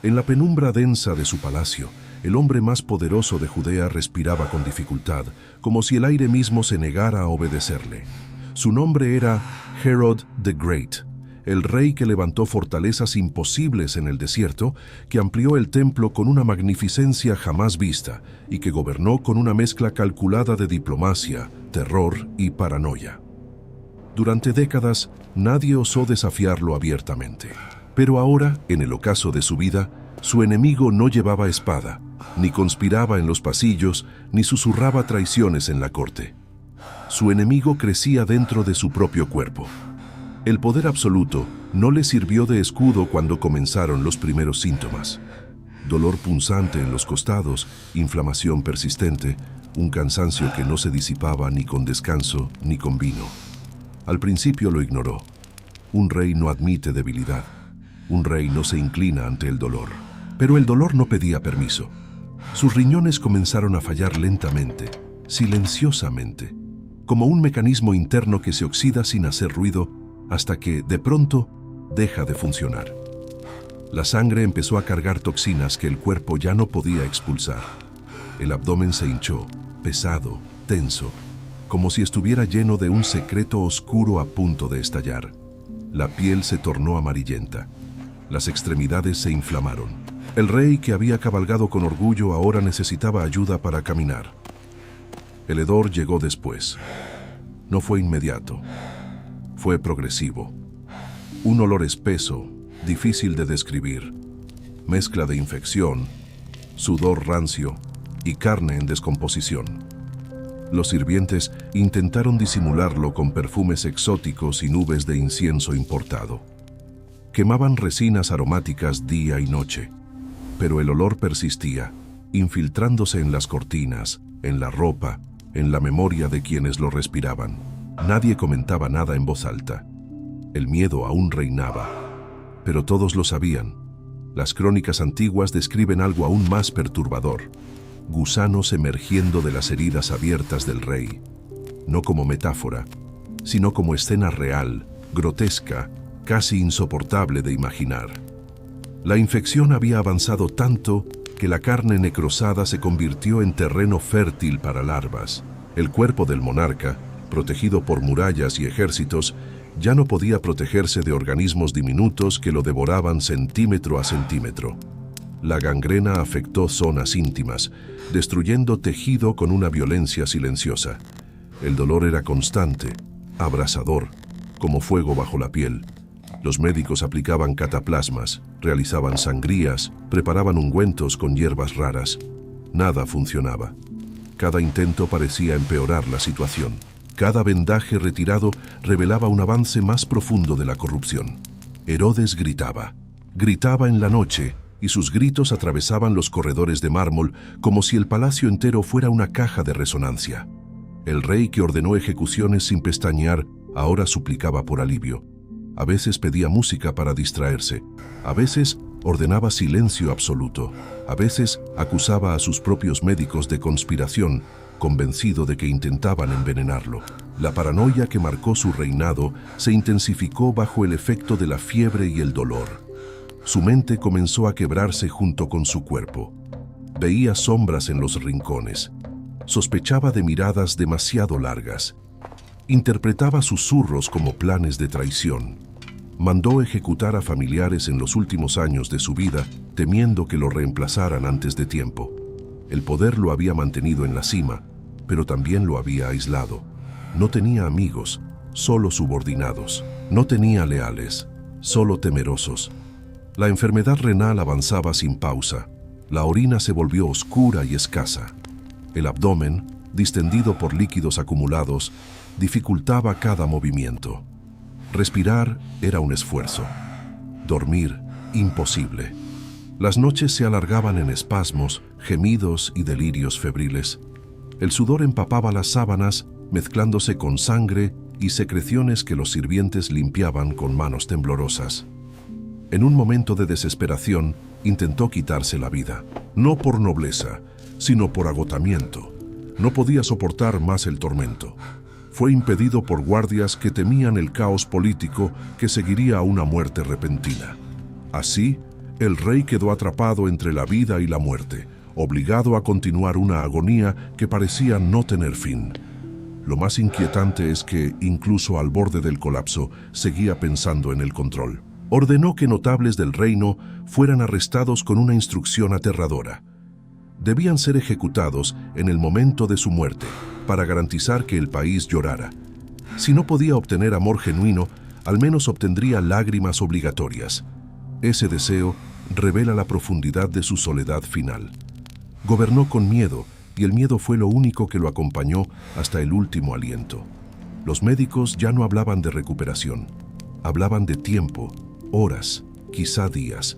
En la penumbra densa de su palacio, el hombre más poderoso de Judea respiraba con dificultad, como si el aire mismo se negara a obedecerle. Su nombre era Herod the Great, el rey que levantó fortalezas imposibles en el desierto, que amplió el templo con una magnificencia jamás vista y que gobernó con una mezcla calculada de diplomacia, terror y paranoia. Durante décadas, nadie osó desafiarlo abiertamente. Pero ahora, en el ocaso de su vida, su enemigo no llevaba espada, ni conspiraba en los pasillos, ni susurraba traiciones en la corte. Su enemigo crecía dentro de su propio cuerpo. El poder absoluto no le sirvió de escudo cuando comenzaron los primeros síntomas. Dolor punzante en los costados, inflamación persistente, un cansancio que no se disipaba ni con descanso ni con vino. Al principio lo ignoró. Un rey no admite debilidad. Un rey no se inclina ante el dolor. Pero el dolor no pedía permiso. Sus riñones comenzaron a fallar lentamente, silenciosamente, como un mecanismo interno que se oxida sin hacer ruido hasta que, de pronto, deja de funcionar. La sangre empezó a cargar toxinas que el cuerpo ya no podía expulsar. El abdomen se hinchó, pesado, tenso, como si estuviera lleno de un secreto oscuro a punto de estallar. La piel se tornó amarillenta. Las extremidades se inflamaron. El rey, que había cabalgado con orgullo, ahora necesitaba ayuda para caminar. El hedor llegó después. No fue inmediato. Fue progresivo. Un olor espeso, difícil de describir. Mezcla de infección, sudor rancio y carne en descomposición. Los sirvientes intentaron disimularlo con perfumes exóticos y nubes de incienso importado. Quemaban resinas aromáticas día y noche, pero el olor persistía, infiltrándose en las cortinas, en la ropa, en la memoria de quienes lo respiraban. Nadie comentaba nada en voz alta. El miedo aún reinaba, pero todos lo sabían. Las crónicas antiguas describen algo aún más perturbador: gusanos emergiendo de las heridas abiertas del rey, no como metáfora, sino como escena real, grotesca, casi insoportable de imaginar. La infección había avanzado tanto que la carne necrosada se convirtió en terreno fértil para larvas. El cuerpo del monarca, protegido por murallas y ejércitos, ya no podía protegerse de organismos diminutos que lo devoraban centímetro a centímetro. La gangrena afectó zonas íntimas, destruyendo tejido con una violencia silenciosa. El dolor era constante, abrasador, como fuego bajo la piel. Los médicos aplicaban cataplasmas, realizaban sangrías, preparaban ungüentos con hierbas raras. Nada funcionaba. Cada intento parecía empeorar la situación. Cada vendaje retirado revelaba un avance más profundo de la corrupción. Herodes gritaba. Gritaba en la noche, y sus gritos atravesaban los corredores de mármol como si el palacio entero fuera una caja de resonancia. El rey, que ordenó ejecuciones sin pestañear, ahora suplicaba por alivio. A veces pedía música para distraerse, a veces ordenaba silencio absoluto, a veces acusaba a sus propios médicos de conspiración, convencido de que intentaban envenenarlo. La paranoia que marcó su reinado se intensificó bajo el efecto de la fiebre y el dolor. Su mente comenzó a quebrarse junto con su cuerpo. Veía sombras en los rincones. Sospechaba de miradas demasiado largas. Interpretaba susurros como planes de traición. Mandó ejecutar a familiares en los últimos años de su vida, temiendo que lo reemplazaran antes de tiempo. El poder lo había mantenido en la cima, pero también lo había aislado. No tenía amigos, solo subordinados. No tenía leales, solo temerosos. La enfermedad renal avanzaba sin pausa. La orina se volvió oscura y escasa. El abdomen, distendido por líquidos acumulados, dificultaba cada movimiento. Respirar era un esfuerzo. Dormir, imposible. Las noches se alargaban en espasmos, gemidos y delirios febriles. El sudor empapaba las sábanas, mezclándose con sangre y secreciones que los sirvientes limpiaban con manos temblorosas. En un momento de desesperación, intentó quitarse la vida. No por nobleza, sino por agotamiento. No podía soportar más el tormento. Fue impedido por guardias que temían el caos político que seguiría a una muerte repentina. Así, El rey quedó atrapado entre la vida y la muerte, obligado a continuar una agonía que parecía no tener fin. Lo más inquietante es que, incluso al borde del colapso, seguía pensando en el control. Ordenó que notables del reino fueran arrestados con una instrucción aterradora. Debían ser ejecutados en el momento de su muerte, para garantizar que el país llorara. Si no podía obtener amor genuino, al menos obtendría lágrimas obligatorias. Ese deseo revela la profundidad de su soledad final. Gobernó con miedo, y el miedo fue lo único que lo acompañó hasta el último aliento. Los médicos ya no hablaban de recuperación. Hablaban de tiempo, horas, quizá días.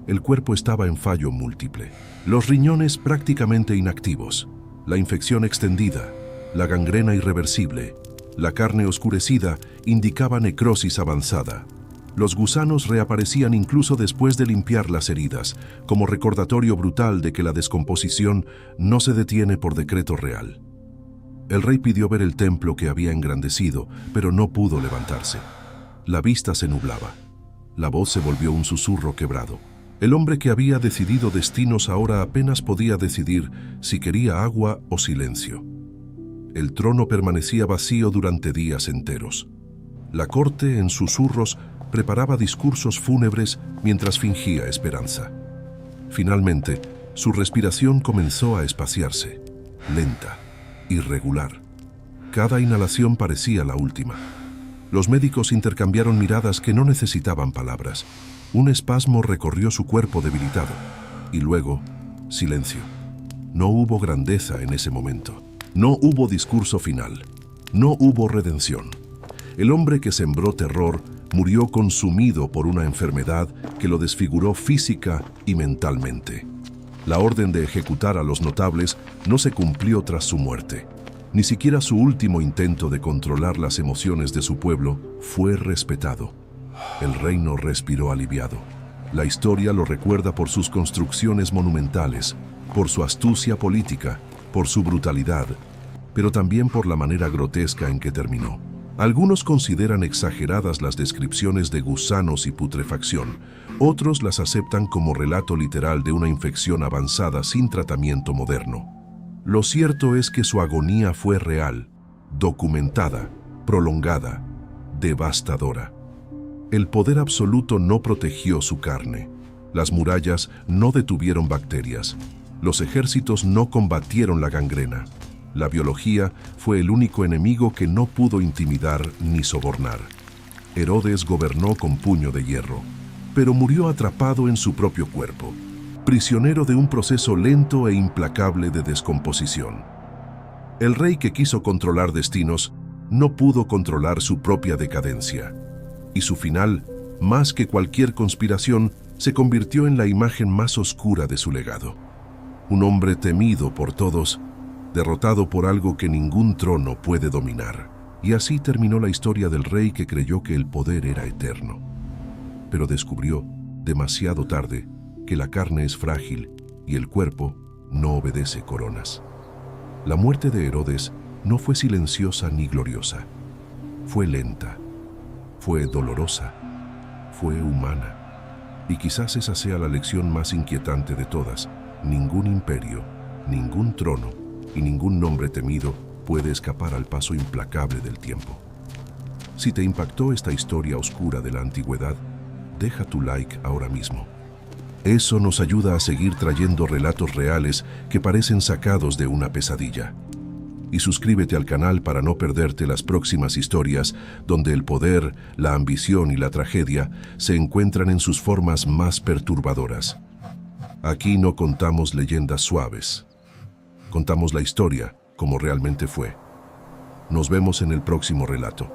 El cuerpo estaba en fallo múltiple. Los riñones prácticamente inactivos, la infección extendida, la gangrena irreversible, la carne oscurecida indicaba necrosis avanzada. Los gusanos reaparecían incluso después de limpiar las heridas, como recordatorio brutal de que la descomposición no se detiene por decreto real. El rey pidió ver el templo que había engrandecido, pero no pudo levantarse. La vista se nublaba. La voz se volvió un susurro quebrado. El hombre que había decidido destinos ahora apenas podía decidir si quería agua o silencio. El trono permanecía vacío durante días enteros. La corte, en susurros, preparaba discursos fúnebres mientras fingía esperanza. Finalmente, su respiración comenzó a espaciarse, lenta, irregular. Cada inhalación parecía la última. Los médicos intercambiaron miradas que no necesitaban palabras. Un espasmo recorrió su cuerpo debilitado. Y luego, silencio. No hubo grandeza en ese momento. No hubo discurso final. No hubo redención. El hombre que sembró terror murió consumido por una enfermedad que lo desfiguró física y mentalmente. La orden de ejecutar a los notables no se cumplió tras su muerte. Ni siquiera su último intento de controlar las emociones de su pueblo fue respetado. El reino respiró aliviado. La historia lo recuerda por sus construcciones monumentales, por su astucia política, por su brutalidad, pero también por la manera grotesca en que terminó. Algunos consideran exageradas las descripciones de gusanos y putrefacción. Otros las aceptan como relato literal de una infección avanzada sin tratamiento moderno. Lo cierto es que su agonía fue real, documentada, prolongada, devastadora. El poder absoluto no protegió su carne. Las murallas no detuvieron bacterias. Los ejércitos no combatieron la gangrena. La biología fue el único enemigo que no pudo intimidar ni sobornar. Herodes gobernó con puño de hierro, pero murió atrapado en su propio cuerpo, prisionero de un proceso lento e implacable de descomposición. El rey que quiso controlar destinos no pudo controlar su propia decadencia, y su final, más que cualquier conspiración, se convirtió en la imagen más oscura de su legado. Un hombre temido por todos, derrotado por algo que ningún trono puede dominar. Y así terminó la historia del rey que creyó que el poder era eterno. Pero descubrió, demasiado tarde, que la carne es frágil y el cuerpo no obedece coronas. La muerte de Herodes no fue silenciosa ni gloriosa. Fue lenta, fue dolorosa, fue humana. Y quizás esa sea la lección más inquietante de todas. Ningún imperio, ningún trono y ningún nombre temido puede escapar al paso implacable del tiempo. Si te impactó esta historia oscura de la antigüedad, deja tu like ahora mismo. Eso nos ayuda a seguir trayendo relatos reales que parecen sacados de una pesadilla. Y suscríbete al canal para no perderte las próximas historias donde el poder, la ambición y la tragedia se encuentran en sus formas más perturbadoras. Aquí no contamos leyendas suaves. Contamos la historia como realmente fue. Nos vemos en el próximo relato.